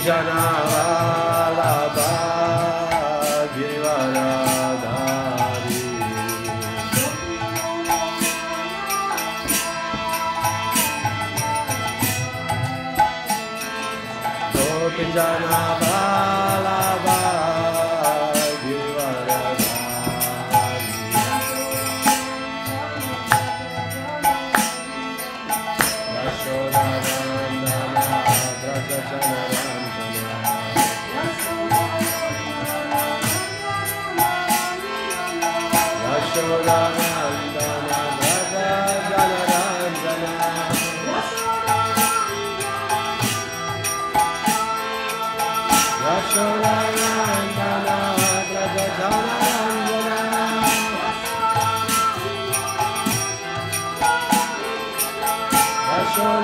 Janavalabha Givaradhari Gopi Janavalabha Givaradhari Yashodanandana Braja Janaranjana Yashodanandana Braja Janaranjana Yashodanandana Braja Janaranjana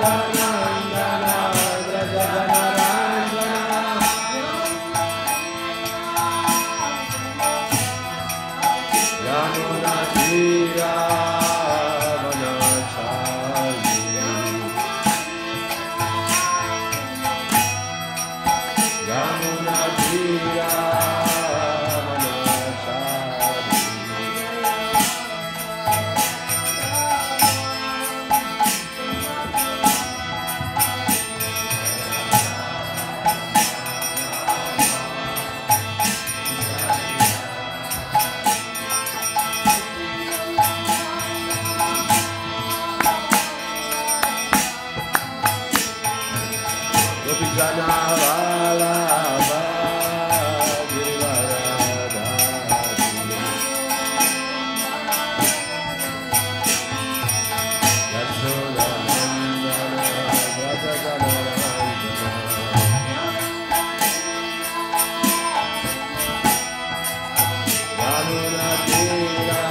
Yashodanandana Braja Janaranjana Yamuna Tira Vanachari Yamuna Tira Vanachari Gopi Janavalabha Givaradhari Yashodanandana Braja Janaranjana Yamuna Tira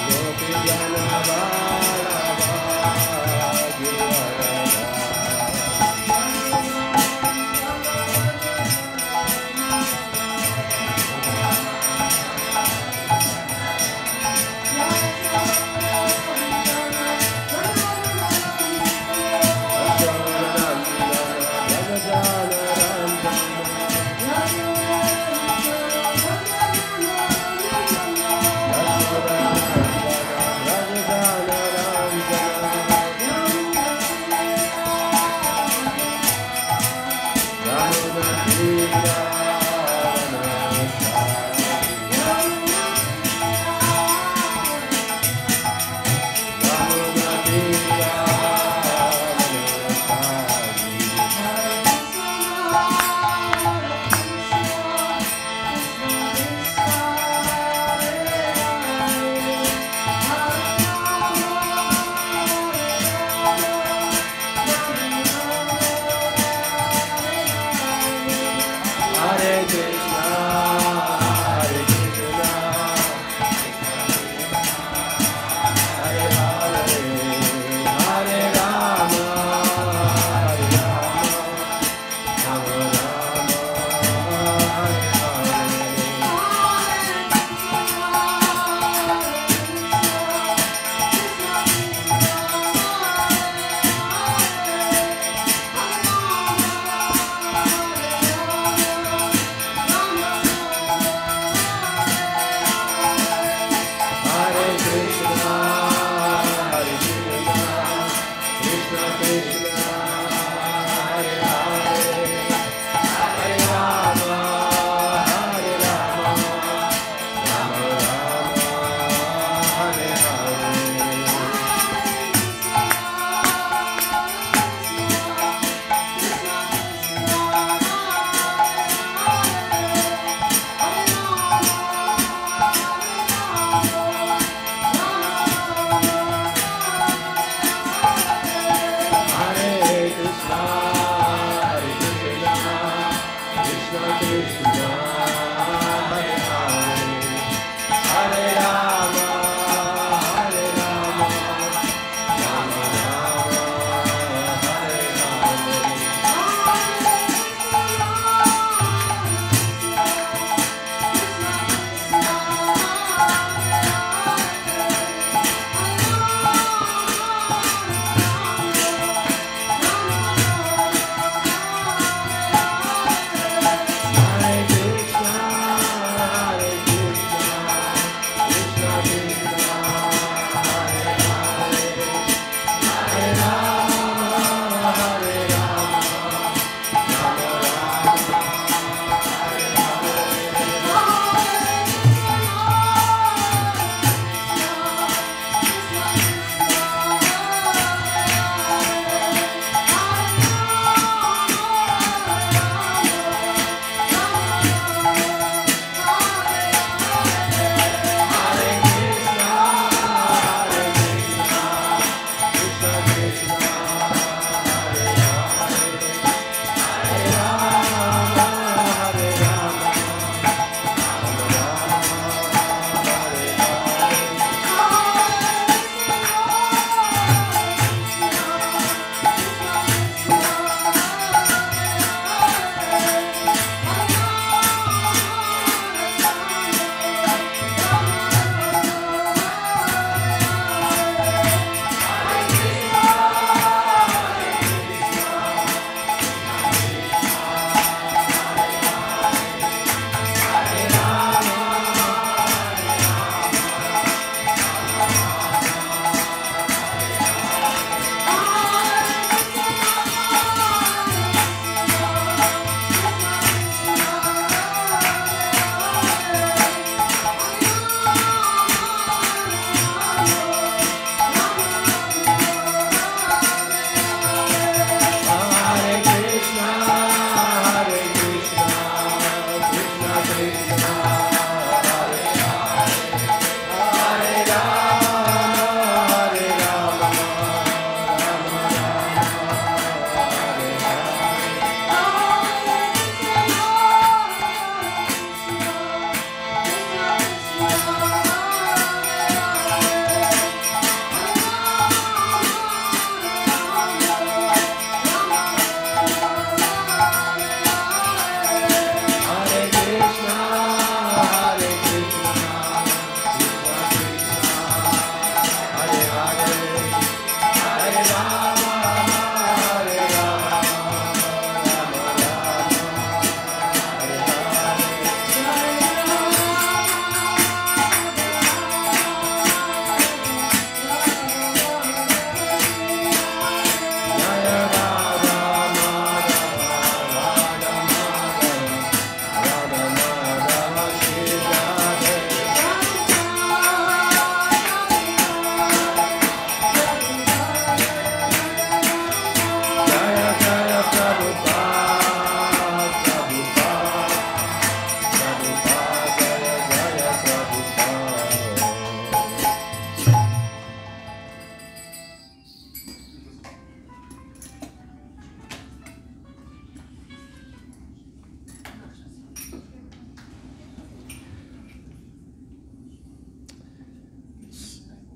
Gopi Janavalabha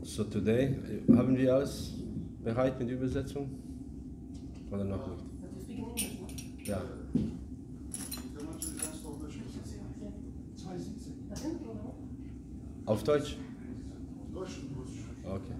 So today, haben wir alles bereit mit Übersetzung? Oder noch nicht? Ja. Auf Deutsch? Okay.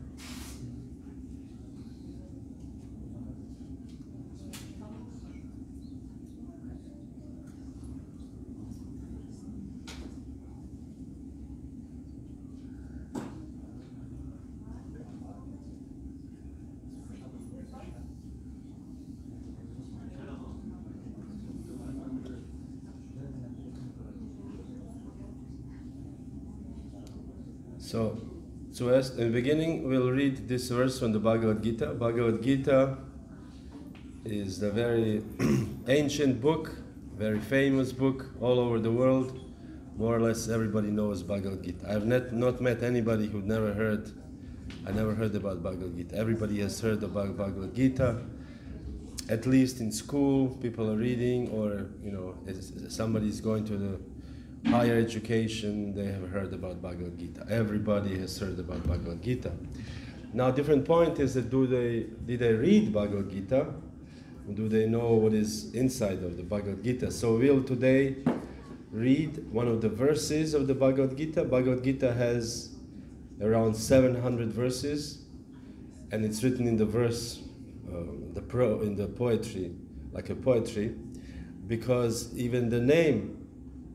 So, zuerst, in the beginning, we'll read this verse from the Bhagavad Gita. Bhagavad Gita is a very ancient book, very famous book all over the world. More or less everybody knows Bhagavad Gita. I have not met anybody who never heard about Bhagavad Gita. Everybody has heard about Bhagavad Gita. at least in school, people are reading, or as somebody is going to the higher education, they have heard about Bhagavad Gita. Everybody has heard about Bhagavad Gita. Now, different point is that did they read Bhagavad Gita? Do they know what is inside of the Bhagavad Gita? So we'll today read one of the verses of the Bhagavad Gita. Bhagavad Gita has around 700 verses, and it's written in the verse, in the poetry, like a poetry, because even the name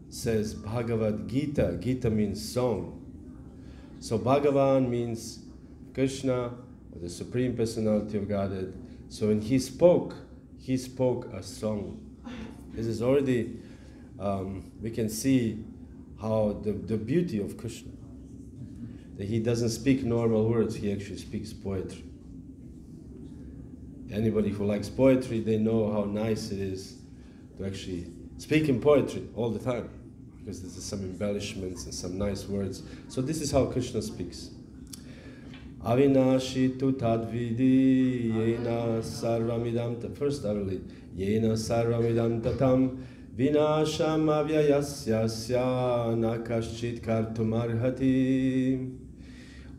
says Bhagavad Gita. Gita means song. So Bhagavan means Krishna, or the Supreme Personality of Godhead. So when he spoke a song. This is already, we can see how the beauty of Krishna. That he doesn't speak normal words, he actually speaks poetry. Anybody who likes poetry, they know how nice it is to actually speak in poetry all the time, because there's some embellishments and some nice words. So this is how Krishna speaks. Avinashi tu tadvidi yena sarvamidam. First I will read. Yena sarvamidam tatam vinasham avyayasyasya nakaschit kartumarhati.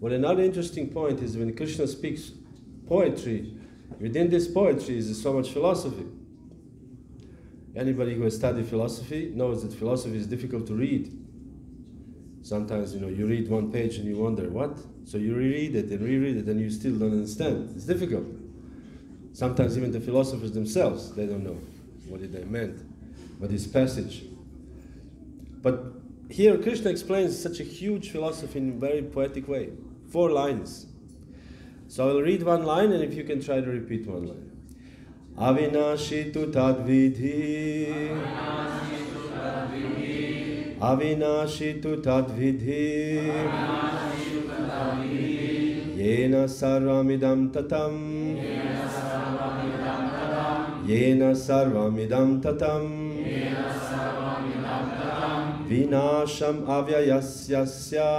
Well, another interesting point is when Krishna speaks poetry, within this poetry is so much philosophy. Anybody who has studied philosophy knows that philosophy is difficult to read. Sometimes, you read one page and you wonder, what? So you reread it and and you still don't understand. It's difficult. Sometimes even the philosophers themselves, they don't know what they meant by this passage. But here Krishna explains such a huge philosophy in a very poetic way. 4 lines. So I will read one line, and if you can try to repeat one line. Avinashi tu tadvidhi. Avinashi tu tadvidhi. Yena sarvamidam tatam. Yena sarvamidam tatam. Vinasham avyayasyasya.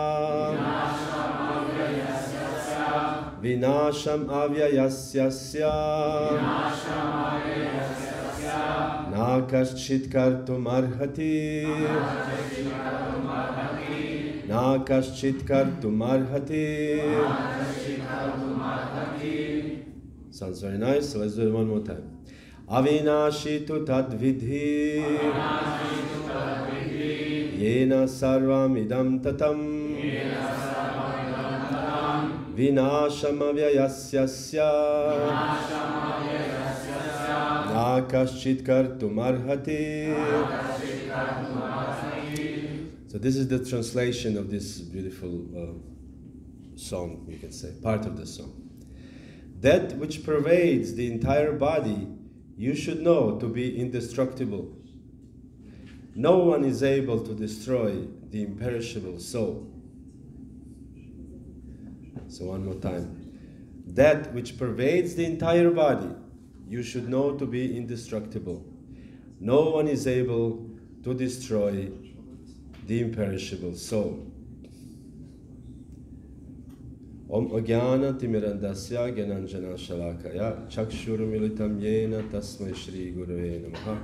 Vinasham avyayasyasya. Nakaschit kartum arhati. Nakaschit kartum arhati. Sounds very nice, so let's do it one more time. Avinashi tu tadvidhi. Yena sarvamidam tatam. Vinasham avyayasyasya. Nakaschit kartum arhati. So this is the translation of this beautiful song, you can say, part of the song. That which pervades the entire body, you should know to be indestructible. No one is able to destroy the imperishable soul. So one more time. That which pervades the entire body, you should know to be indestructible. No one is able to destroy the imperishable soul. Om Agyana Timirandasya Gyananjana Shalakaya Chakshurumilitam Yena Tasmai Shri Gurave Namaha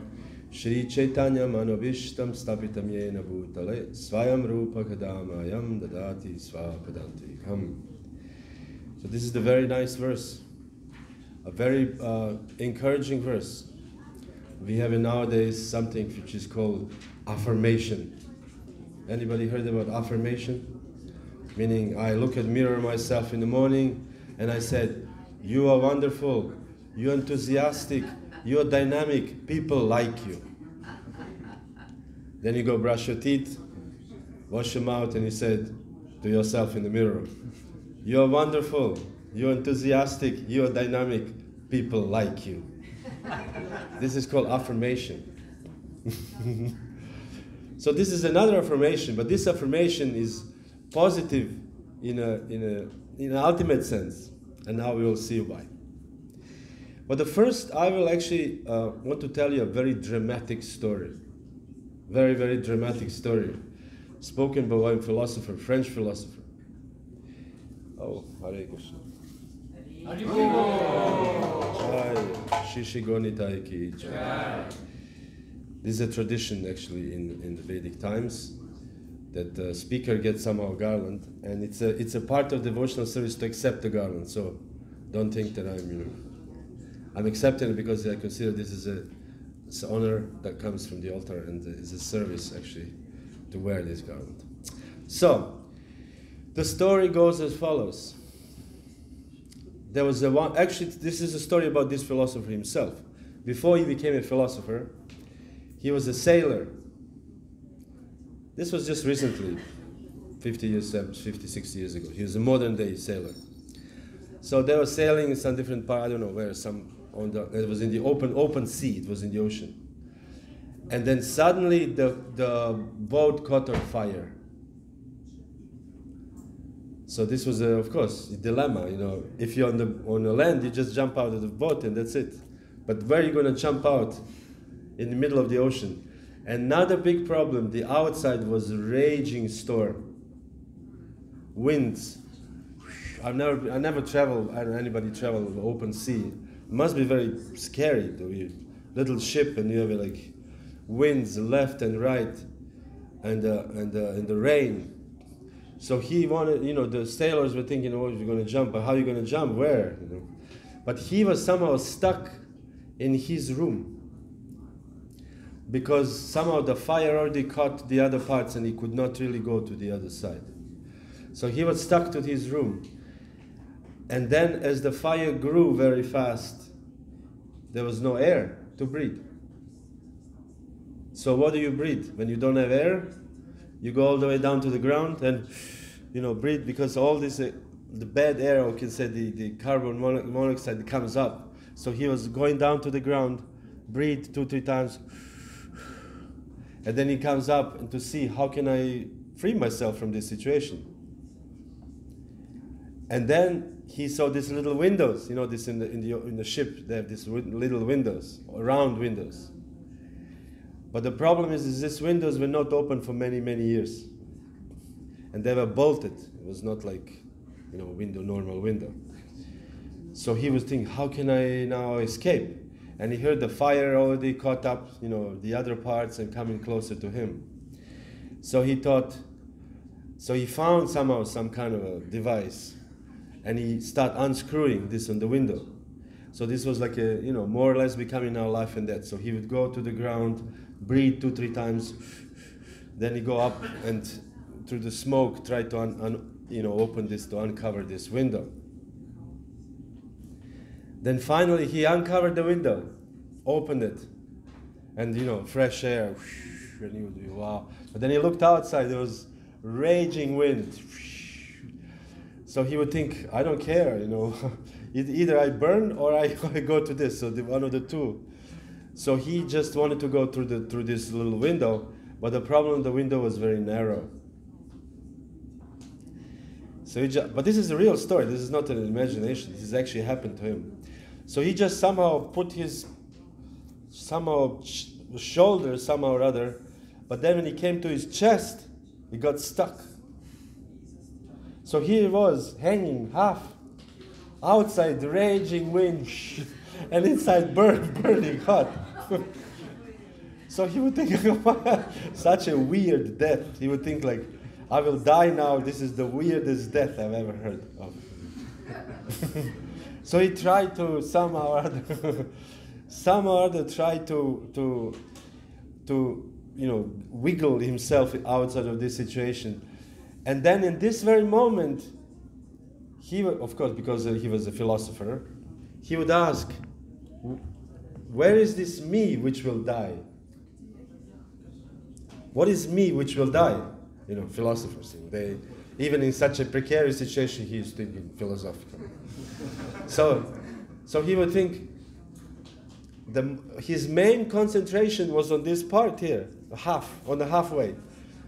Shri Chaitanya Manovishtam Stapitam Yena Bhutale Svayam Rupa Kadamayam Dadati Svapadantikam. So this is the very nice verse, a very encouraging verse. We have nowadays something which is called affirmation. Anybody heard about affirmation? Meaning I look at mirror myself in the morning and I said, you are wonderful, you're enthusiastic, you're dynamic, people like you. Then you go brush your teeth, wash your mouth, and you said to yourself in the mirror, you're wonderful, you're enthusiastic, you're dynamic, people like you. This is called affirmation. So this is another affirmation, but this affirmation is positive in an ultimate sense, and now we will see why. But the first, I will actually want to tell you a very dramatic story, very, very dramatic story, spoken by one philosopher, French philosopher. Oh, Hare Krishna. Hare Krishna. Shishi Gonitai ki jai. This is a tradition actually in the Vedic times, that the speaker gets somehow a garland, and it's a part of devotional service to accept the garland. So don't think that I'm accepting it because I consider this is it's an honor that comes from the altar, and it's a service actually to wear this garland. So the story goes as follows. There was actually this is a story about this philosopher himself. Before he became a philosopher, he was a sailor. This was just recently, 50, 60 years ago. He was a modern day sailor. So they were sailing in some different part, I don't know where, it was in the open sea, it was in the ocean. And then suddenly the boat caught on fire. So this was, of course, a dilemma, If you're on the land, you just jump out of the boat and that's it. But where are you going to jump out? In the middle of the ocean. Another big problem, the outside was a raging storm. Winds. I never traveled, I don't know anybody travel on the open sea. It must be very scary, though. Little ship and you have like winds left and right, and the rain. So he wanted, the sailors were thinking, oh, you're going to jump, but how are you going to jump? Where? But he was somehow stuck in his room, because somehow the fire already caught the other parts and he could not really go to the other side. So he was stuck to his room. And then as the fire grew very fast, there was no air to breathe. So what do you breathe? When you don't have air, you go all the way down to the ground and, breathe, because all this, the bad air, or you can say the carbon monoxide comes up. So he was going down to the ground, breathe 2-3 times, and then he comes up and to see how can I free myself from this situation. And then he saw these little windows, this in the ship, they have these little windows, round windows. But the problem is these windows were not open for many, many years. And they were bolted. It was not like, normal window. So he was thinking, how can I now escape? And he heard the fire already caught up, the other parts and coming closer to him. So he found somehow some kind of a device, and he started unscrewing this on the window. So this was like more or less becoming now life and death. So he would go to the ground, breathe 2-3 times, then he go up and through the smoke try to open this, to uncover this window. Then finally he uncovered the window, opened it, and fresh air, and he would be wow. But then he looked outside, there was raging wind. So he would think, I don't care, either I burn or I go to this, so one of the two. So he just wanted to go through this little window, but the problem, the window was very narrow. So but this is a real story, this is not an imagination, this has actually happened to him. So he just somehow put his shoulder somehow or other, but then when he came to his chest, he got stuck. So here he was hanging half outside, raging wind, and inside burning hot. So he would think, such a weird death. He would think like, I will die now. This is the weirdest death I've ever heard of. So he tried to somehow or other try to wiggle himself outside of this situation. And then in this very moment, of course, because he was a philosopher, he would ask, where is this me which will die? What is me which will die? Philosophers, even in such a precarious situation, he is thinking philosophically. So he would think, his main concentration was on this part here, on the halfway,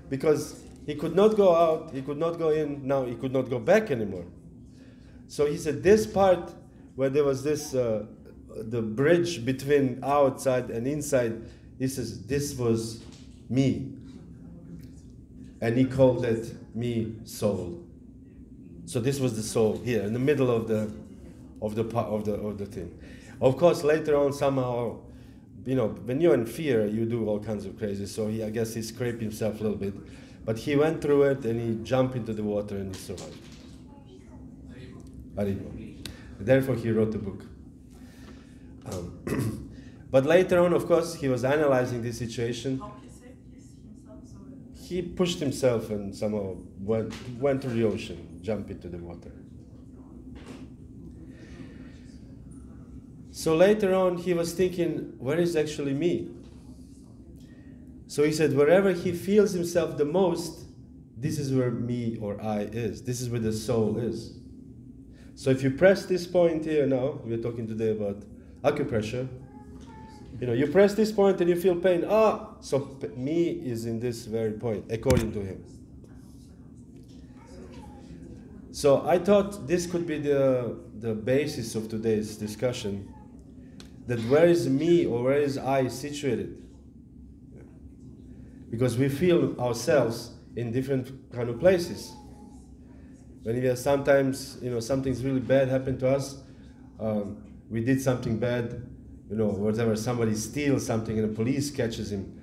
because he could not go out, he could not go in, now he could not go back anymore. So he said this part where there was this, the bridge between outside and inside, he says, this was me. And he called it me soul. So this was the soul here in the middle of the thing. Of course, later on, somehow, when you're in fear, you do all kinds of crazy. So I guess he scraped himself a little bit. But he went through it and he jumped into the water and he survived. Haribol. Therefore, he wrote the book. But later on, of course, he was analyzing this situation. He pushed himself and somehow went to the ocean, jumped into the water. So later on, he was thinking, where is actually me? So he said, wherever he feels himself the most, this is where me or I is. This is where the soul is. So if you press this point here now, we're talking today about acupressure. You press this point and you feel pain. So me is in this very point, according to him. So I thought this could be the basis of today's discussion. That where is me or where is I situated? Because we feel ourselves in different kind of places. When we are sometimes, something's really bad happened to us, we did something bad, whatever, somebody steals something and the police catches him.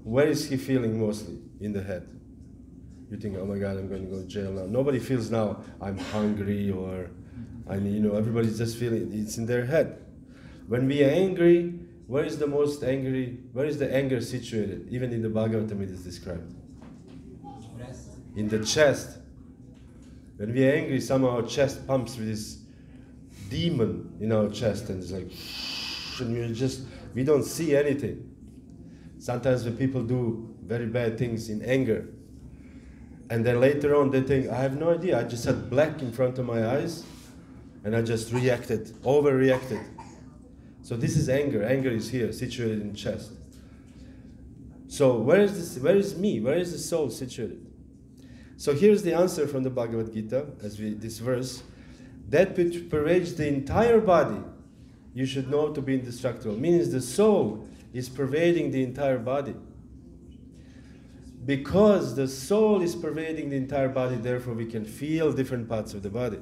Where is he feeling mostly? In the head. You think, oh my God, I'm going to go to jail now. Nobody feels now, I'm hungry or, everybody's just feeling, it's in their head. When we are angry, where is the most angry, where is the anger situated? Even in the Bhagavatam it is described. In the chest. When we are angry, somehow our chest pumps with this demon in our chest and it's like, and we don't see anything. Sometimes when people do very bad things in anger, and then later on they think, I have no idea, I just had black in front of my eyes, and I just overreacted. So this is anger. Anger is here, situated in the chest. So where is me? Where is the soul situated? So here's the answer from the Bhagavad Gita, this verse. That which pervades the entire body, you should know to be indestructible. Means the soul is pervading the entire body. Because the soul is pervading the entire body, therefore we can feel different parts of the body.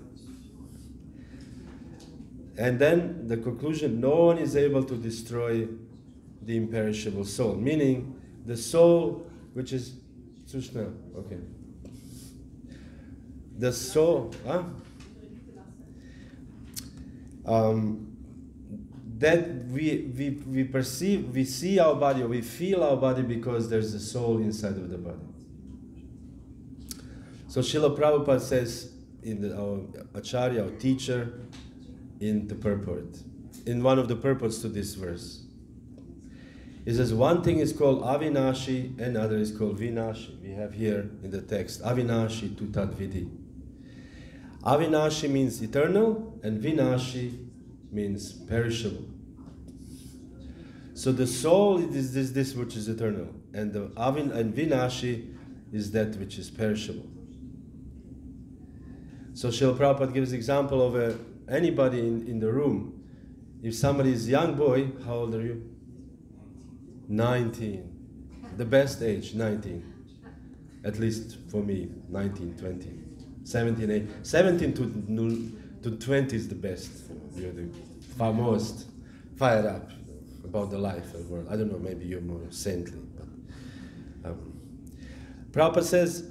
And then the conclusion, no one is able to destroy the imperishable soul. Meaning the soul, which is Sushna, okay. The soul, that we perceive, we see our body, or we feel our body because there's a soul inside of the body. So Srila Prabhupada says, our Acharya, our teacher, in the purport, in one of the purports to this verse. He says one thing is called Avinashi and other is called Vinashi. We have here in the text, Avinashi tu tad vidhi. Avinashi means eternal and Vinashi means perishable. So the soul is this which is eternal, and and Vinashi is that which is perishable. So Srila Prabhupada gives example of anybody in the room. If somebody is a young boy, how old are you? 19. The best age, 19. At least for me, 19, 20. 17, 18. 17 to 20 is the best. You're the most fired up about the life of the world. I don't know, maybe you're more saintly. But Prabhupada says,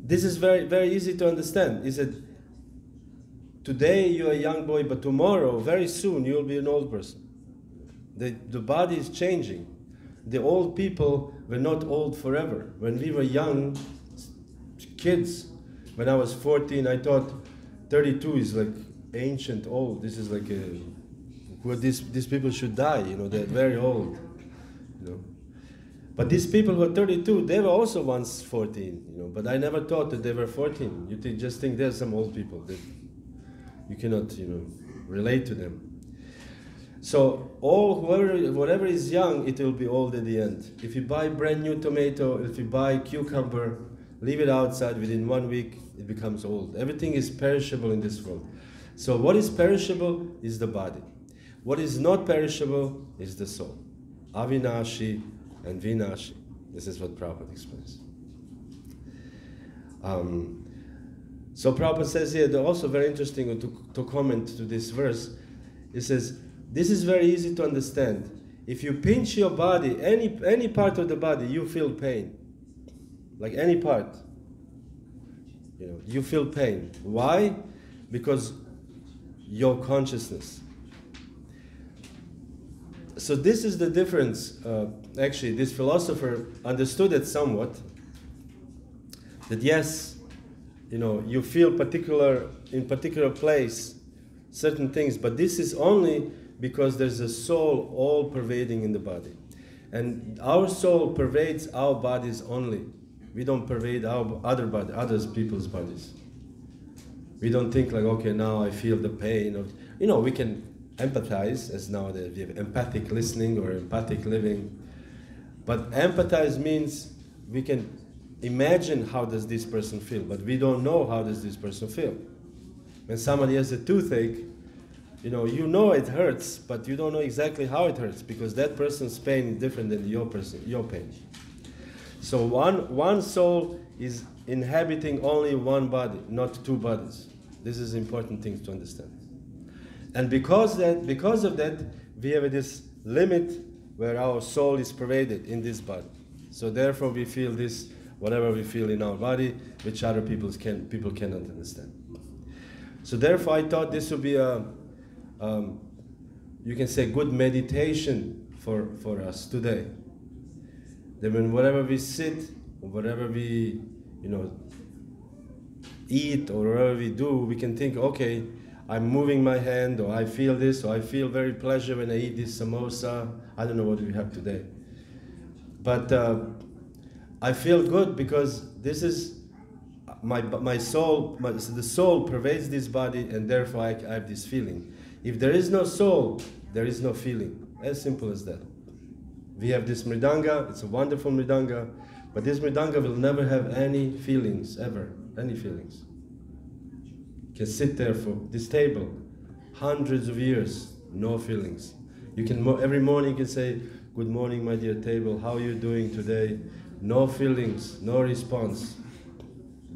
this is very, very easy to understand. He said, today you're a young boy, but tomorrow, very soon, you'll be an old person. The body is changing. The old people were not old forever. When we were young kids, when I was 14, I thought 32 is like ancient old. This is like these people should die. They're very old. But these people who are 32, they were also once 14. But I never thought that they were 14. You just think there's some old people that you cannot, relate to them. So whatever is young, it will be old at the end. If you buy brand new tomato, if you buy cucumber, leave it outside, within 1 week, it becomes old. Everything is perishable in this world. So what is perishable is the body. What is not perishable is the soul. Avinashi and Vinashi. This is what Prabhupada explains. So Prabhupada says here, also very interesting to comment to this verse. He says, this is very easy to understand. If you pinch your body, any part of the body, you feel pain. Like any part. You feel pain. Why? Because your consciousness. So this is the difference. Actually, this philosopher understood it somewhat. That yes, you feel in particular place certain things, but this is only because there's a soul all pervading in the body. And our soul pervades our bodies only. We don't pervade other people's bodies. We don't think like, okay, now I feel the pain of, we can empathize, as nowadays we have empathic listening or empathic living. But empathize means we can imagine how does this person feel, but we don't know how does this person feel. When somebody has a toothache, you it hurts, but you don't know exactly how it hurts, because that person's pain is different than your pain. So one soul is inhabiting only one body, not two bodies. This is important thing to understand. And because of that, we have this limit where our soul is pervaded in this body. So therefore we feel this, whatever we feel in our body, which other people cannot understand. So therefore I thought this would be you can say good meditation for us today. That when whatever we sit, or whatever we eat, or whatever we do, we can think, okay, I'm moving my hand, or I feel this, or I feel very pleasure when I eat this samosa. I don't know what we have today. But I feel good because this is my soul, the soul pervades this body, and therefore I have this feeling. If there is no soul, there is no feeling. As simple as that. We have this mridanga, it's a wonderful mridanga, but this mridanga will never have any feelings, ever, any feelings. You can sit there for this table, hundreds of years, no feelings. You can, every morning you can say, good morning my dear table, how are you doing today? No feelings, no response,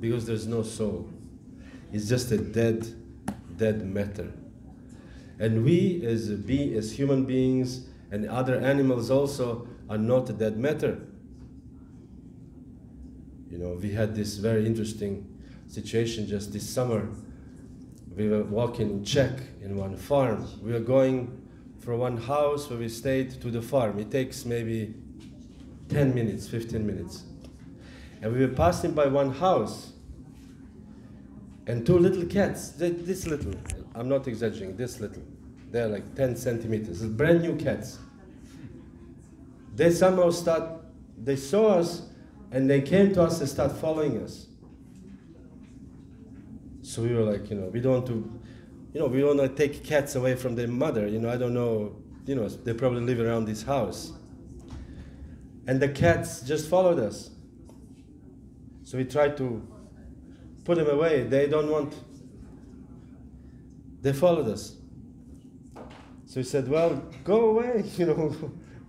because there's no soul. It's just a dead matter. And we as human beings and other animals also are not a dead matter. We had this very interesting situation just this summer. We were walking in Czech in one farm. We were going from one house where we stayed to the farm. It takes maybe 10 minutes, 15 minutes. And we were passing by one house, and two little cats, this little, I'm not exaggerating, this little. They're like 10 centimeters, brand new cats. They somehow they saw us, and they came to us and started following us. So we were like, we don't want to take cats away from their mother, I don't know, they probably live around this house. And the cats just followed us. So we tried to put them away. They don't want. They followed us. So we said, well, go away.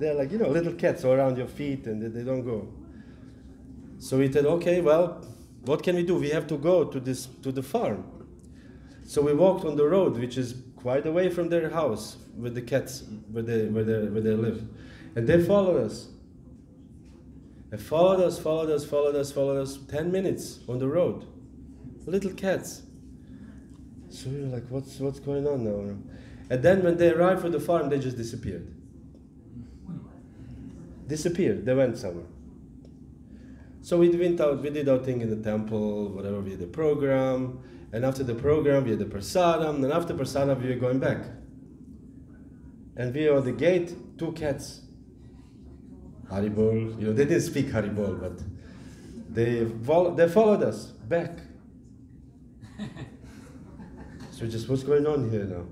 They're like, little cats all around your feet, and they don't go. So we said, okay, well, what can we do? We have to go to the farm. So we walked on the road, which is quite away from their house, with the cats, where they live. And they followed us. They followed us, 10 minutes on the road. Little cats. So we were like, what's going on now? And then when they arrived at the farm, they just disappeared. They went somewhere. So we did our thing in the temple, whatever, we had the program. And after the program, we had the prasadam. And after prasadam, we were going back. And we were at the gate, two cats. Haribol, they didn't speak Haribol, but they followed us back. So just, what's going on here now?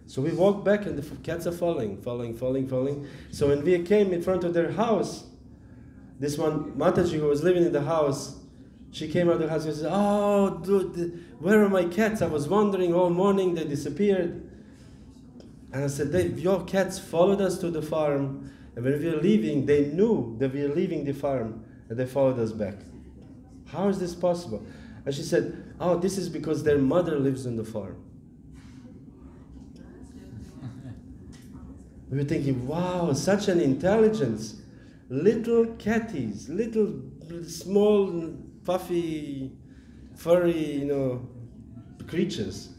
So we walked back, and the cats are following. So when we came in front of their house, this one Mataji who was living in the house, she came out of the house and said, oh, dude, where are my cats? I was wandering all morning, they disappeared. And I said, your cats followed us to the farm, and when we were leaving, they knew that we were leaving the farm, and they followed us back. How is this possible? And she said, oh, this is because their mother lives on the farm. We were thinking, wow, such an intelligence. Little catties, little small, puffy, furry, creatures.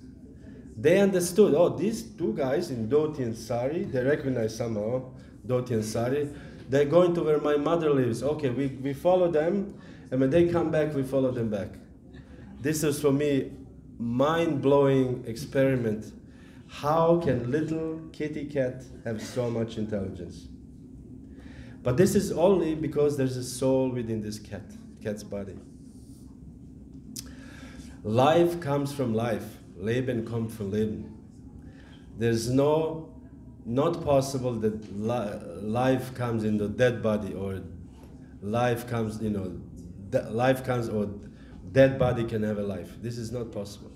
They understood, oh, these two guys in dhoti and sari, they recognize somehow dhoti and sari. They're going to where my mother lives. Okay, we follow them, and when they come back, we follow them back. This is, for me, mind-blowing experiment. How can little kitty cat have so much intelligence? But this is only because there's a soul within this cat's body. Life comes from life. Leben kommt von Leben. There's not possible that life comes in the dead body, or life comes, life comes, or dead body can have a life. This is not possible.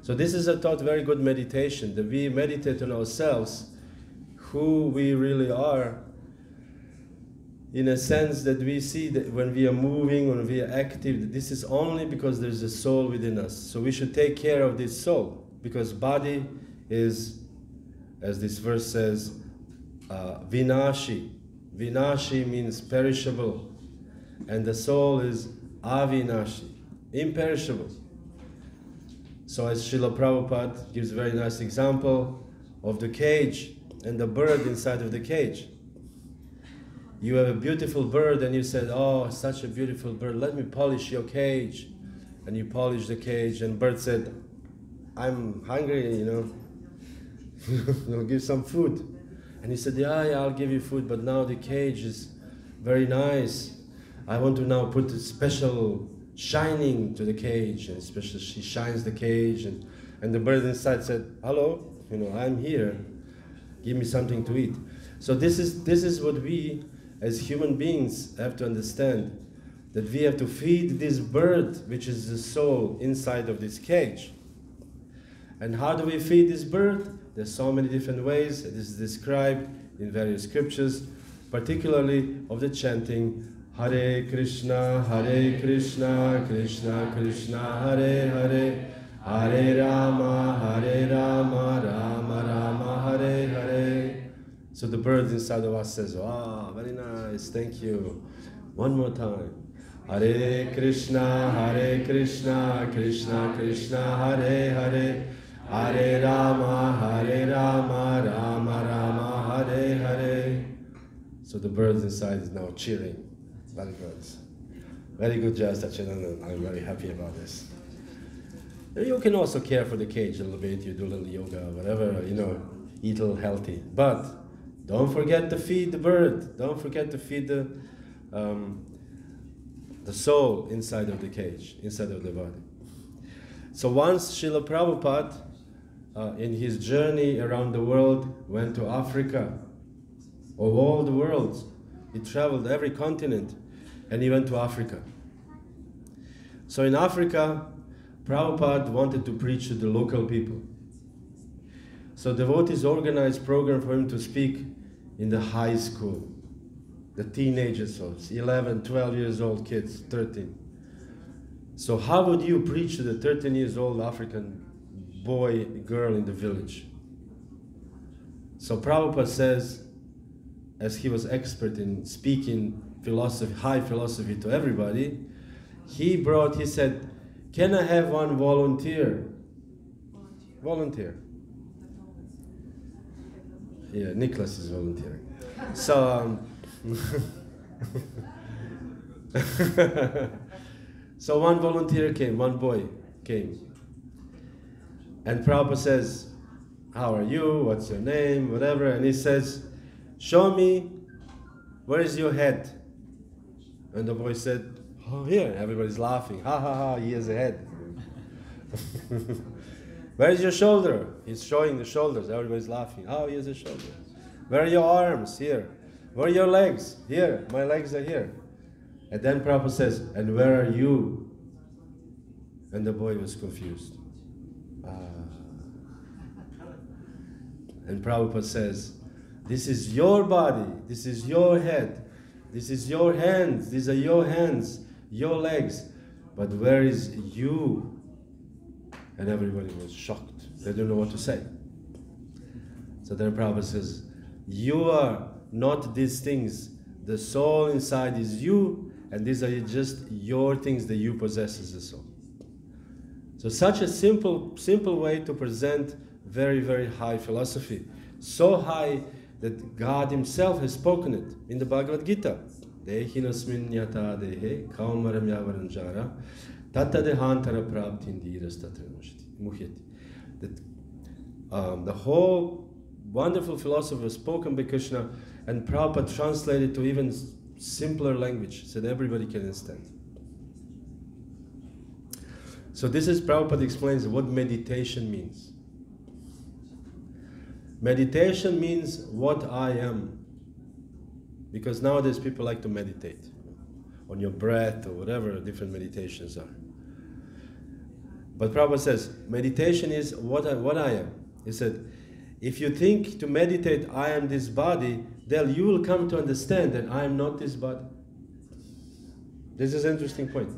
So this is, I thought, very good meditation, that we meditate on ourselves, who we really are, in a sense that we see that when we are moving, when we are active, this is only because there's a soul within us. So we should take care of this soul, because body is, as this verse says, vinashi. Vinashi means perishable, and the soul is avinashi, imperishable. So as Srila Prabhupada gives a very nice example of the cage and the bird inside of the cage. You have a beautiful bird and you said, oh, such a beautiful bird, let me polish your cage. And you polish the cage, and bird said, I'm hungry, give some food. And he said, yeah, I'll give you food, but now the cage is very nice. I want to now put a special shining to the cage, and especially she shines the cage, and the bird inside said, hello, I'm here, give me something to eat. So this is what we as human beings have to understand, that we have to feed this bird, which is the soul inside of this cage. And how do we feed this bird? There's so many different ways. This is described in various scriptures, particularly of the chanting Hare Krishna, Krishna Krishna, Hare Hare, Hare Rama, Rama Rama, Hare Hare. So the bird inside of us says, wow, very nice, thank you. One more time. Hare Krishna, Krishna Krishna, Hare Hare, Hare Rama, Rama Rama, Hare Hare. So the bird inside is now cheering. Very good. Very good, Sacinanda. I'm very happy about this. You can also care for the cage a little bit. You do a little yoga, whatever, eat a little healthy. But don't forget to feed the bird. Don't forget to feed the soul inside of the cage, inside of the body. So once Srila Prabhupada, in his journey around the world, went to Africa. Of all the worlds, he traveled every continent, and he went to Africa. So in Africa, Prabhupada wanted to preach to the local people. So devotees organized a program for him to speak in the high school. The teenagers, so 11, 12 years old kids, 13. So how would you preach to the 13 years old African boy, girl in the village? So Prabhupada says, as he was expert in speaking philosophy, high philosophy to everybody, he said, can I have one volunteer? Volunteer. Yeah, Nicholas is volunteering. So, so one volunteer came, one boy came. And Prabhupada says, how are you? What's your name? Whatever. And he says, show me, where is your head? And the boy said, oh, here. Everybody's laughing. Ha ha ha, he has a head. Where is your shoulder? He's showing the shoulders. Everybody's laughing. Oh, he has a shoulder. Where are your arms? Here. Where are your legs? Here. My legs are here. And then Prabhupada says, and where are you? And the boy was confused. And Prabhupada says, this is your body. This is your head. This is your hands. These are your hands, your legs. but where is you? And everybody was shocked. They didn't know what to say. So then Prabhupada says, you are not these things. The soul inside is you, and these are just your things that you possess as a soul. So such a simple way to present very, very high philosophy. So high that God Himself has spoken it in the Bhagavad Gita. Dehinasmin yata dehe kaumaram yavaranjara tata dehantara prabtindiras muhyati. That the whole wonderful philosophy was spoken by Krishna, and Prabhupada translated to even simpler language so that everybody can understand. So this is Prabhupada explains what meditation means. Meditation means what I am. Because nowadays people like to meditate on your breath or whatever different meditations are. But Prabhupada says, meditation is what I am. He said, if you think to meditate, I am this body, then you will come to understand that I am not this body. This is an interesting point.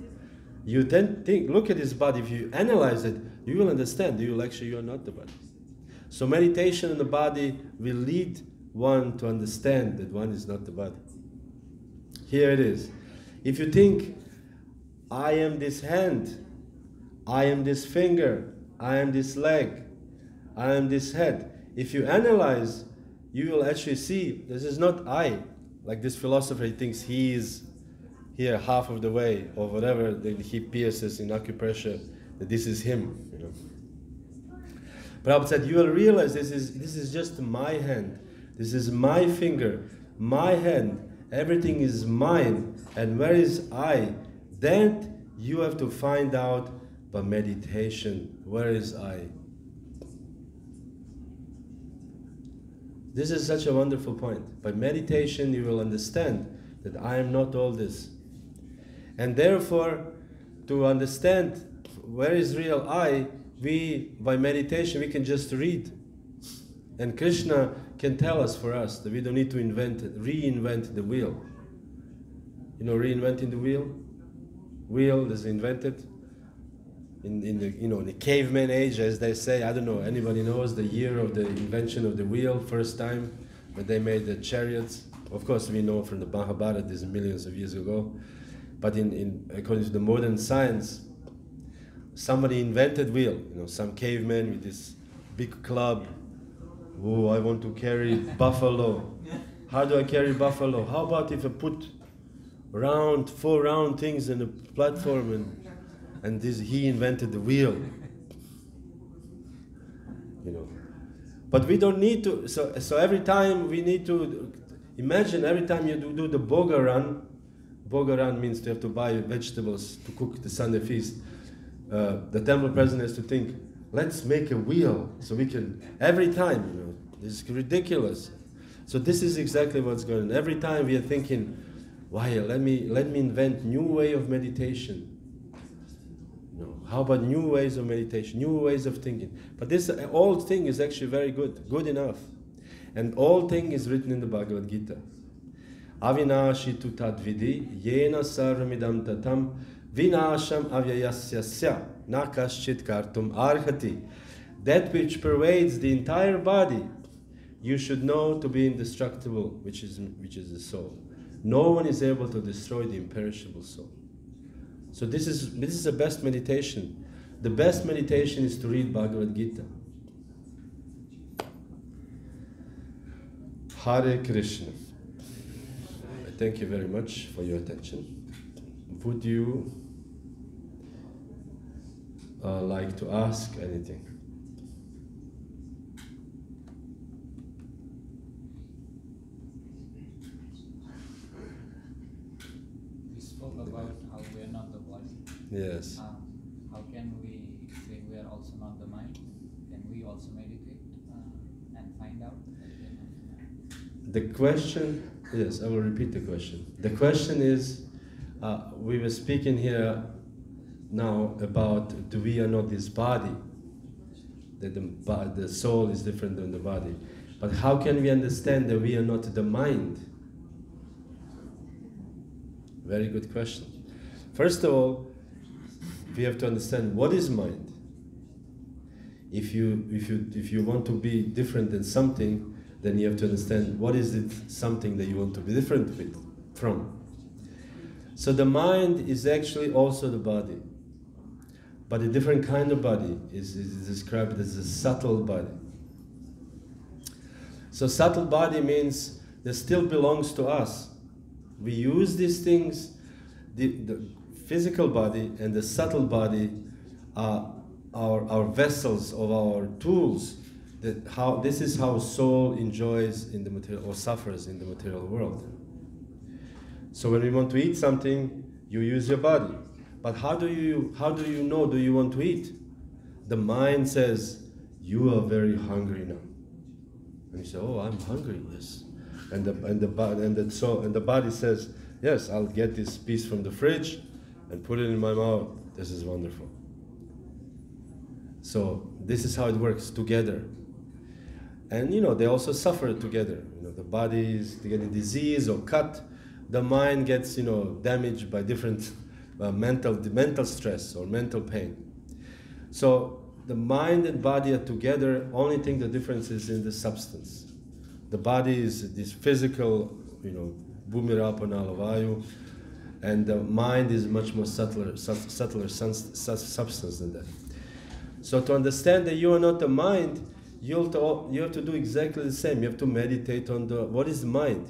You then look at this body, if you analyze it, you will understand that you are not the body. So meditation on the body will lead one to understand that one is not the body. Here it is. If you think, I am this hand, I am this finger, I am this leg, I am this head. If you analyze, you will actually see this is not I. Like this philosopher, he thinks he is here half of the way, or whatever that he pierces in acupressure, that this is him. You know. Prabhupada said, you will realize this is just my hand, this is my finger, my hand, everything is mine, and where is I? That you have to find out by meditation. Where is I? This is such a wonderful point. By meditation you will understand that I am not all this. And therefore, to understand where is real I, by meditation we can just read. And Krishna can tell us for us that we don't need to reinvent the wheel. You know, reinventing the wheel? Wheel is invented in the caveman age, as they say. I don't know, anybody knows the year of the invention of the wheel, first time when they made the chariots? Of course we know from the Mahabharata, this is millions of years ago. But according to the modern science, somebody invented wheel. You know, some caveman with this big club. Oh, I want to carry buffalo. How do I carry buffalo? How about if I put four round things in a platform, and he invented the wheel. You know, but we don't need to. So every time we need to imagine. Every time you do the boga run. Boga run means to have to buy vegetables to cook the Sunday feast. The temple president has to think, let's make a wheel so we can, every time, you know, this is ridiculous. So this is exactly what's going on. Every time we are thinking, why, let me invent new way of meditation. You know, how about new ways of meditation, new ways of thinking? But this old thing is actually very good enough. And old thing is written in the Bhagavad Gita. Avinashi tu tadvidi, yena sarvamidam tatam, vinasham avyayasyasya, nakaschit kartum arhati. That which pervades the entire body, you should know to be indestructible, which is the soul. No one is able to destroy the imperishable soul. So this is the best meditation. The best meditation is to read Bhagavad Gita. Hare Krishna. Thank you very much for your attention. Would you like to ask anything? We spoke about how we are not the body. Yes. How can we say we are also not the mind? Can we also meditate and find out that we are not the mind? The question, yes, I will repeat the question. The question is, we were speaking here now about we are not this body, that the soul is different than the body. But how can we understand that we are not the mind? Very good question. First of all, we have to understand what is mind. If you want to be different than something, then you have to understand what is it something that you want to be different from. So the mind is actually also the body, but a different kind of body is described as a subtle body. So subtle body means that still belongs to us. We use these things, the physical body and the subtle body are our vessels of our tools. This is how soul enjoys in the material or suffers in the material world. So when we want to eat something, you use your body. But how do you know do you want to eat? The mind says, you are very hungry now. And you say, oh, I'm hungry, yes. And the body says, yes, I'll get this piece from the fridge and put it in my mouth. This is wonderful. So this is how it works together. And they also suffer together. The body is getting disease or cut. The mind gets damaged by different mental stress or mental pain. So the mind and body are together. Only thing the difference is in the substance. The body is this physical, bhumirapanalavayu, and the mind is much more subtler substance than that. So to understand that you are not the mind, you have to do exactly the same. You have to meditate on what is the mind,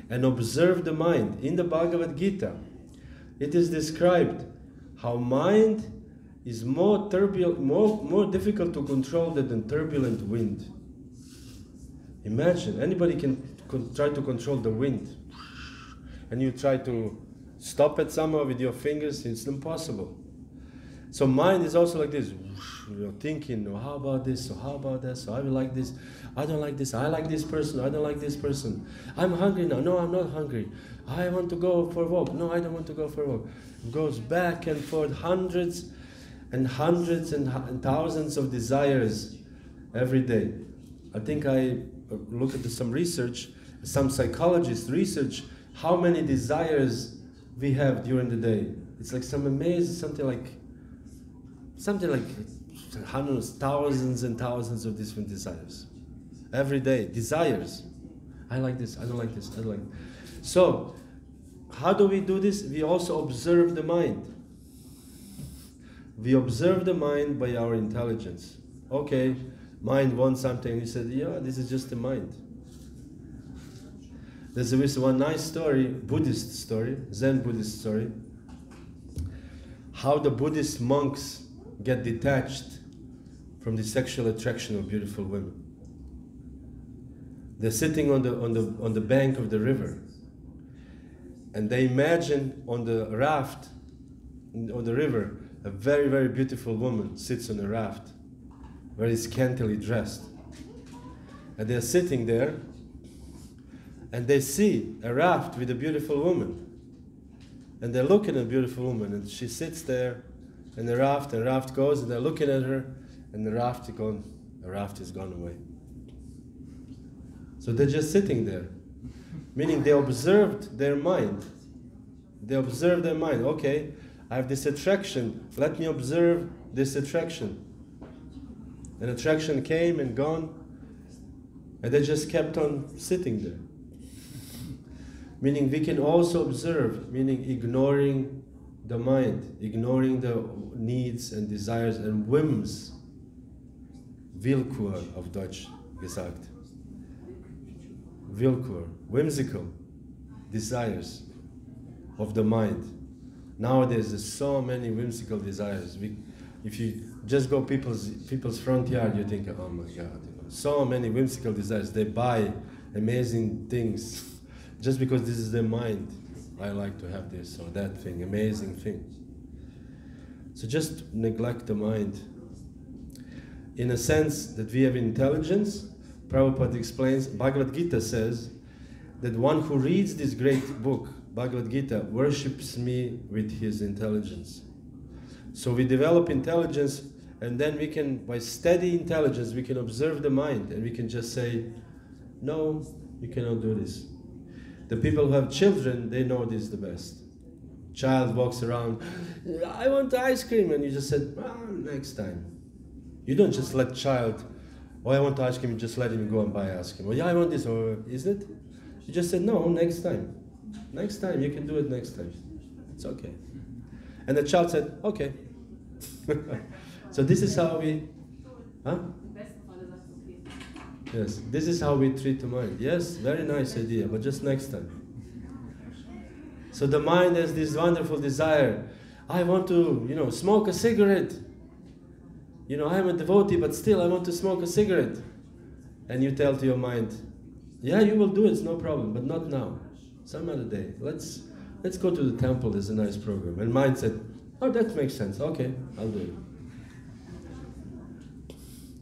and observe the mind. In the Bhagavad Gita, it is described how mind is more difficult to control than turbulent wind. Imagine, anybody can try to control the wind, and you try to stop it somehow with your fingers, it's impossible. So mind is also like this, thinking, how about this, or how about that, so I will like this, I don't like this, I like this person, I don't like this person. I'm hungry now, no, I'm not hungry. I want to go for a walk, no, I don't want to go for a walk. It goes back and forth, hundreds and thousands of desires every day. I think I look at some research, some psychologists research how many desires we have during the day. It's like some amazing, something like hundreds, thousands and thousands of different desires. Every day, desires. I like this, I don't like this, I don't like this. So, how do we do this? We also observe the mind. We observe the mind by our intelligence. Okay, mind wants something. He said, yeah, this is just the mind. There's one nice story, Buddhist story, Zen Buddhist story, how the Buddhist monks get detached from the sexual attraction of beautiful women. They're sitting on the bank of the river, and they imagine on the raft, on the river, a very, very beautiful woman sits on a raft, very scantily dressed. And they're sitting there, and they see a raft with a beautiful woman. And they're looking at a beautiful woman, and she sits there, and the raft goes, and they're looking at her, and the raft is gone away. So they're just sitting there, meaning they observed their mind. They observed their mind. Okay, I have this attraction. Let me observe this attraction. An attraction came and gone, and they just kept on sitting there. Meaning we can also observe, meaning ignoring the mind, ignoring the needs and desires and whims. Willkür auf Deutsch gesagt. Willkür, whimsical desires of the mind. Nowadays there's so many whimsical desires. If you just go people's front yard, you think, oh my God, so many whimsical desires. They buy amazing things just because this is their mind. I like to have this or that thing, amazing thing. So just neglect the mind. In a sense that we have intelligence, Prabhupada explains, Bhagavad Gita says that one who reads this great book, Bhagavad Gita, worships me with his intelligence. So we develop intelligence, and then we can, by steady intelligence, we can observe the mind, and we can just say, no, you cannot do this. The people who have children, they know this the best. Child walks around, I want ice cream, and you just said, next time. You don't just let child, oh, I want ice cream, just let him go and buy ice cream. Oh, yeah, I want this, or isn't it? You just said, no, next time. Next time, you can do it next time. It's okay. And the child said, okay. So this is how we, yes, this is how we treat the mind. Yes, very nice idea, but just next time. So the mind has this wonderful desire. I want to, smoke a cigarette. I am a devotee, but still I want to smoke a cigarette. And you tell to your mind, yeah, you will do it, it's no problem, but not now. Some other day. Let's go to the temple, there's a nice program. And mind said, oh, that makes sense. Okay, I'll do it.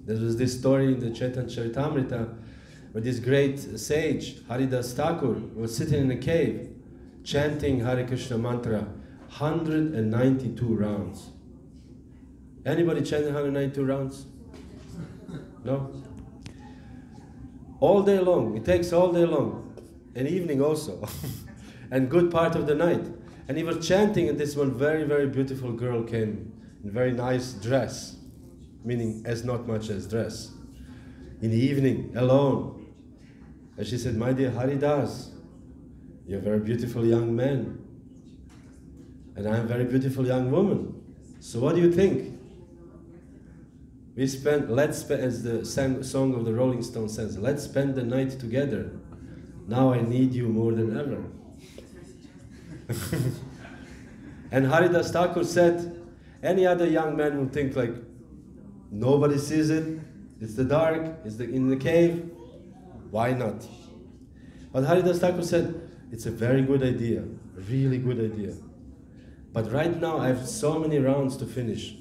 There was this story in the Chaitanya Charitamrita where this great sage, Haridas Thakur, was sitting in a cave chanting Hare Krishna mantra 192 rounds. Anybody chanting 192 rounds? No? All day long. It takes all day long. And evening also. And good part of the night. And he was chanting, and this one very, very beautiful girl came in a very nice dress. Meaning as not much as dress. In the evening, alone. And she said, my dear Haridas, you're a very beautiful young man. And I'm a very beautiful young woman. So what do you think? Let's spend, as the song of the Rolling Stones says, let's spend the night together. Now I need you more than ever. And Haridas Thakur said, any other young man would think like, nobody sees it, it's the dark, it's in the cave, why not? But Haridas Thakur said, it's a very good idea, a really good idea. But right now I have so many rounds to finish.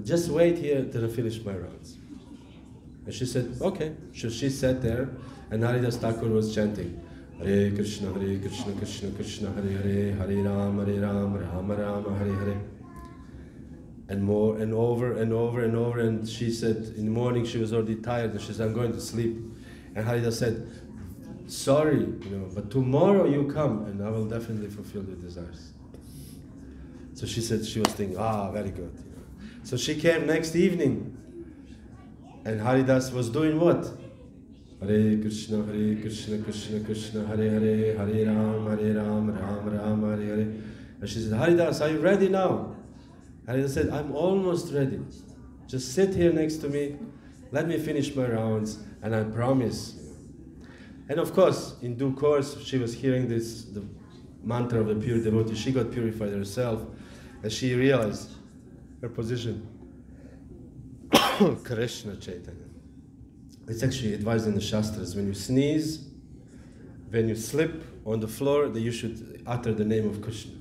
Just wait here till I finish my rounds. And she said, okay. So she sat there, and Haridas Thakur was chanting, Hare Krishna, Krishna Krishna, Hare Hare, Hare Rama, Rama Rama, Hare Hare. And more, and over, and over, and over. And she said, in the morning she was already tired, and she said, I'm going to sleep. And Haridas said, sorry, but tomorrow you come, and I will definitely fulfill your desires. So she said, she was thinking, very good. So she came next evening, and Haridas was doing what? Hare Krishna, Krishna Krishna, Hare Hare, Hare Rama, Ram Ram, Hare Hare. And she said, Haridas, are you ready now? Haridas said, I'm almost ready. Just sit here next to me, let me finish my rounds, and I promise. And of course, in due course, she was hearing the mantra of the pure devotee. She got purified herself, and she realized her position. Krishna Chaitanya. It's actually advised in the Shastras. When you sneeze, when you slip on the floor, that you should utter the name of Krishna.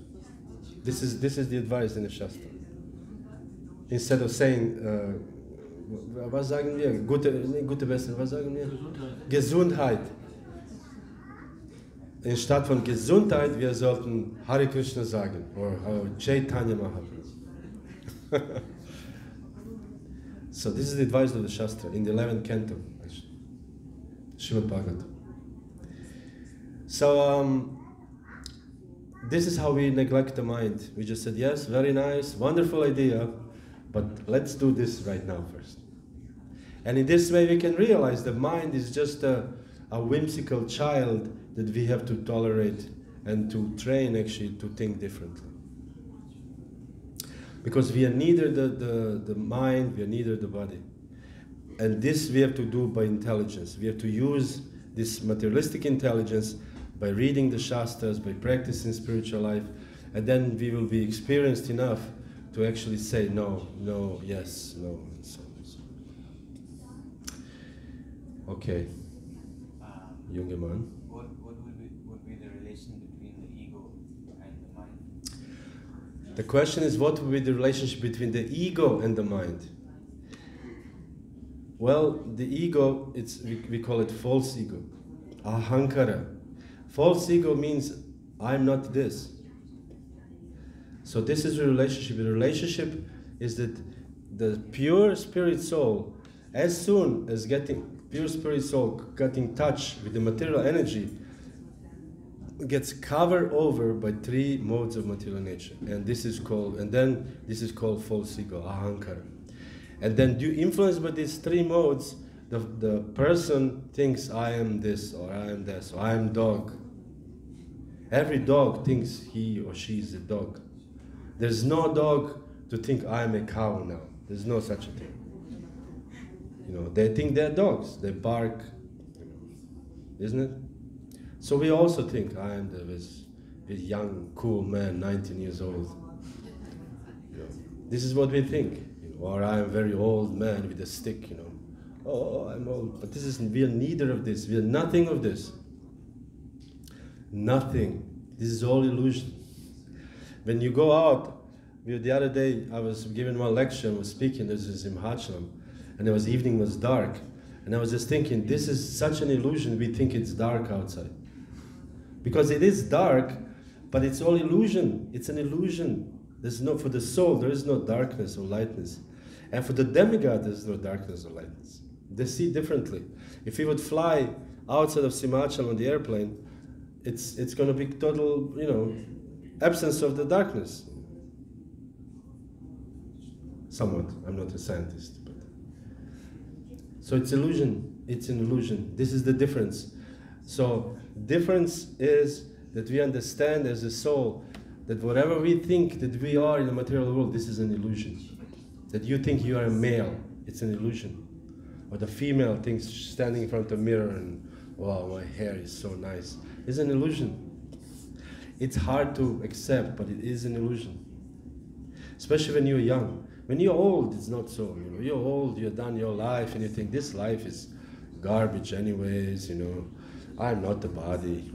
This is the advice in the Shastra. Instead of saying, was sagen wir? Gute Besserung, was sagen wir? Gesundheit. Anstatt von Gesundheit, wir sollten Hare Krishna sagen, oder Chaitanya Mahaprabhu. So this is the advice of the Shastra in the 11th canto, Srimad Bhagavatam. So this is how we neglect the mind. We just said, yes, very nice, wonderful idea, but let's do this right now first. And in this way we can realize the mind is just a whimsical child that we have to tolerate and to train actually to think differently. Because we are neither the mind, we are neither the body. And this we have to do by intelligence. We have to use this materialistic intelligence by reading the Shastras, by practicing spiritual life, and then we will be experienced enough to actually say no, no, yes, no, and so on. Okay. Junge Mann. What would be the relation between the ego and the mind? The question is, what would be the relationship between the ego and the mind? Well, the ego, we call it false ego, ahankara. False ego means I'm not this. So this is a relationship. The relationship is that the pure spirit soul, as soon as pure spirit soul got in touch with the material energy, gets covered over by three modes of material nature, and this is called false ego, ahankara. And then, due influenced by these three modes, the person thinks, I am this, or I am this, or I am dog. Every dog thinks he or she is a dog. There's no dog to think I am a cow now. There's no such a thing. They think they're dogs. They bark, isn't it? So we also think I am this young, cool man, 19 years old. This is what we think. Or I am a very old man with a stick. Oh, I'm old. But we are neither of this. We are nothing of this. Nothing. This is all illusion. When you go out, the other day I was giving one lecture, I was speaking, this is in Hachalam, and evening was dark, and I was just thinking, this is such an illusion, we think it's dark outside. Because it is dark, but it's all illusion. It's an illusion. For the soul, there is no darkness or lightness. And for the demigod, there's no darkness or lightness. They see differently. If we would fly outside of Simachal on the airplane, it's going to be total, absence of the darkness. Somewhat. I'm not a scientist, but so it's illusion. It's an illusion. This is the difference. So difference is that we understand as a soul that whatever we think that we are in the material world, this is an illusion. That you think you are a male, it's an illusion. Or the female thinks standing in front of the mirror and, wow, my hair is so nice. It's an illusion. It's hard to accept, but it is an illusion. Especially when you're young. When you're old, it's not so. You're old, you've done your life, and you think this life is garbage anyways, I'm not the body,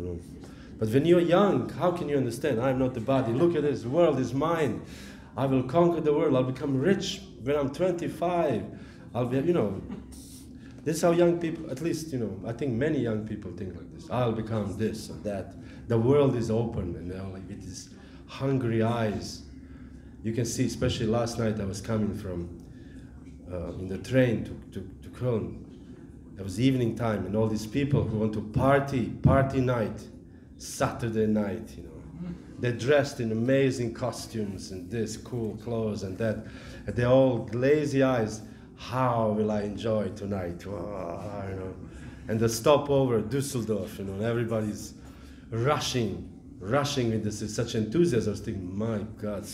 But when you're young, how can you understand? I'm not the body. Look at this, the world is mine. I will conquer the world. I'll become rich when I'm 25. I'll be, This is how young people, at least, I think many young people think like this. I'll become this or that. The world is open, and with these hungry eyes. You can see, especially last night I was coming from, in the train to Köln. It was evening time, and all these people who want to party night, Saturday night, They're dressed in amazing costumes and this, cool clothes and that. And they're all lazy eyes. How will I enjoy tonight? Oh, And the stopover, Düsseldorf, and everybody's rushing with this, such enthusiasm. I was thinking, my God,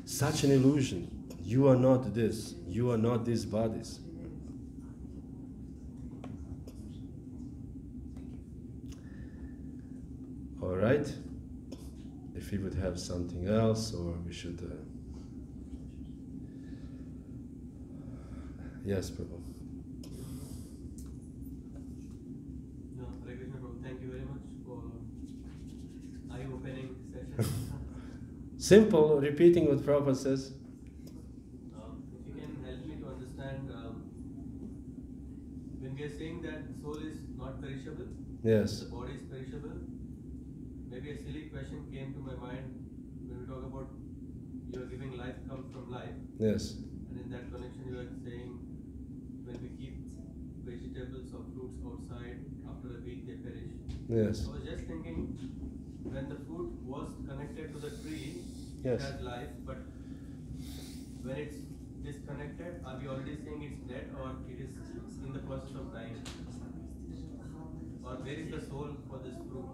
such an illusion. You are not this. You are not these bodies. All right. If we would have something else, or we should. Yes, Prabhu. No, Hare Krishna, Prabhu. Thank you very much for eye-opening session. Simple, repeating what Prabhupada says. If you can help me to understand, when we are saying that soul is not perishable, Yes. the body is perishable, maybe a silly question came to my mind when we talk about you are giving life comes from life. Yes. And in that connection you are saying when we keep vegetables or fruits outside, after a week they perish. Yes. I was just thinking, when the fruit was connected to the tree, Yes. it has life, but when it's disconnected, are we already saying it's dead, or it is in the process of dying? Or where is the soul for this fruit?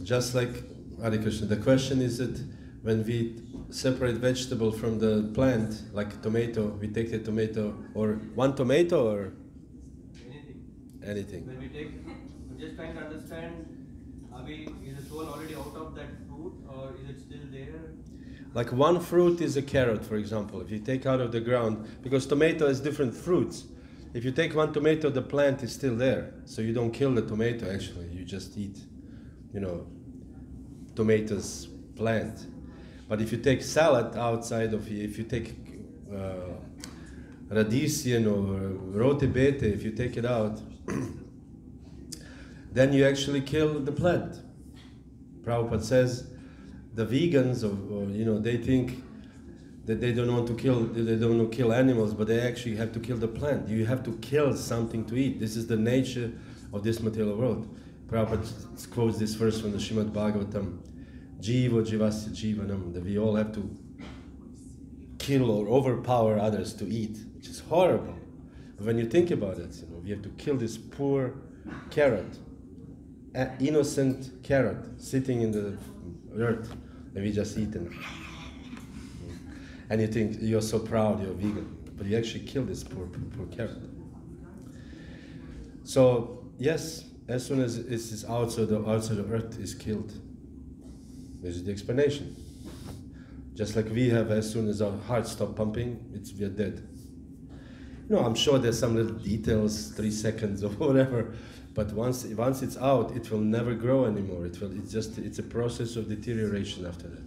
Just like Hare Krishna, the question is that when we separate vegetable from the plant, like tomato, we take the tomato, or one tomato, or anything. When we take, I'm just trying to understand, is the soul already out of that fruit, or is it still there? Like one fruit is a carrot, for example. If you take out of the ground, because tomato has different fruits. If you take one tomato, the plant is still there. So you don't kill the tomato, actually. You just eat, tomatoes plant. But if you take salad outside of if you take radicchio or rotebete, if you take it out, then you actually kill the plant. Prabhupada says the vegans, they think that they don't want to kill, they don't want to kill animals, but they actually have to kill the plant. You have to kill something to eat. This is the nature of this material world. Prabhupada quotes this verse from the Srimad Bhagavatam, Jiva Jivasya Jivanam, that we all have to kill or overpower others to eat, which is horrible. But when you think about it, you know, we have to kill this poor carrot, an innocent carrot sitting in the earth, and we just eat it. And you think you're so proud, you're vegan, but you actually kill this poor carrot. So yes, as soon as it is outside the earth is killed, this is the explanation. Just like we have, as soon as our heart stops pumping, we are dead. You know, I'm sure there's some little details, 3 seconds or whatever, but once it's out, it will never grow anymore. It's a process of deterioration after that.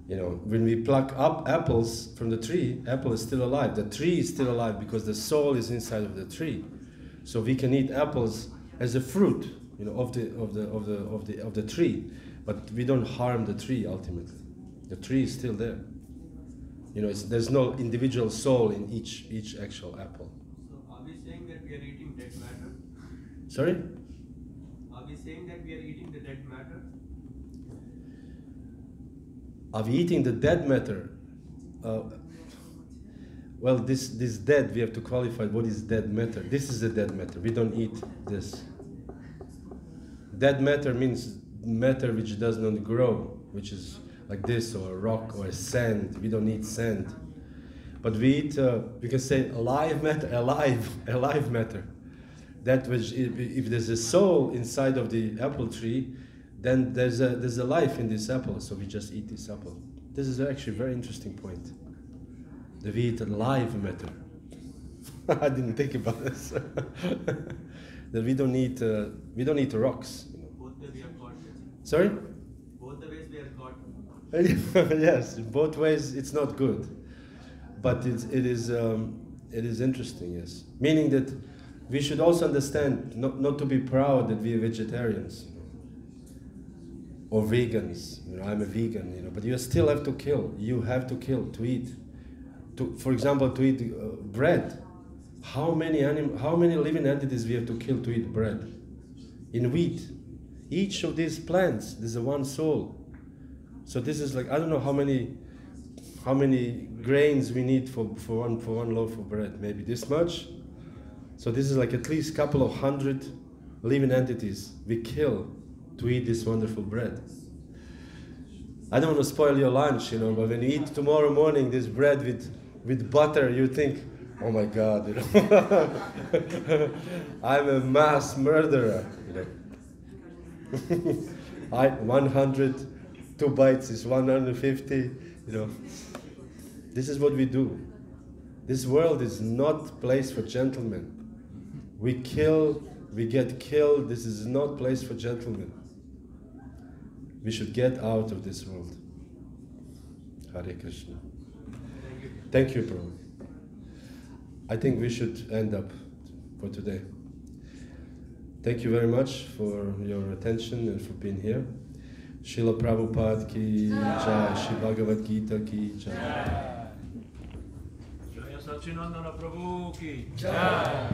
You know, when we pluck up apples from the tree, apple is still alive. The tree is still alive because the soul is inside of the tree. So we can eat apples as a fruit, you know, of the tree, but we don't harm the tree ultimately. The tree is still there. You know, there's no individual soul in each actual apple. So are we saying that we are eating dead matter? Sorry? Are we saying that we are eating the dead matter? Are we eating the dead matter? Well, this dead, we have to qualify what is dead matter. This is the dead matter. We don't eat this. Dead matter means matter which does not grow, which is like this, or a rock, or sand. We don't eat sand. But we eat, we can say alive matter, alive matter. That which, if there's a soul inside of the apple tree, then there's a life in this apple, so we just eat this apple. This is actually a very interesting point. That we eat live matter. I didn't think about this. That we don't eat rocks. You know. Both the way we are caught. Sorry? Both the ways we are caught. Yes, both ways it's not good, but it is interesting. Yes, meaning that we should also understand not to be proud that we are vegetarians. Or vegans, you know, I'm a vegan, you know, but you still have to kill. You have to kill to eat. For example, to eat bread. How many living entities we have to kill to eat bread? In wheat, each of these plants, there's a one soul. So this is like, I don't know how many grains we need for one loaf of bread. Maybe this much. So this is like at least a couple of 100 living entities we kill to eat this wonderful bread. I don't want to spoil your lunch, you know, but when you eat tomorrow morning this bread with butter, you think, oh my God, you know, I'm a mass murderer, you know. 102 bites is 150, you know. This is what we do. This world is not a place for gentlemen. We kill, we get killed. This is not a place for gentlemen. We should get out of this world. Hare Krishna. Thank you, Prabhu. I think we should end up for today. Thank you very much for your attention and for being here. Srila Prabhupada ki jai, Shri Bhagavad Gita ki jai. Jaya Sacinanda Prabhu ki Jai.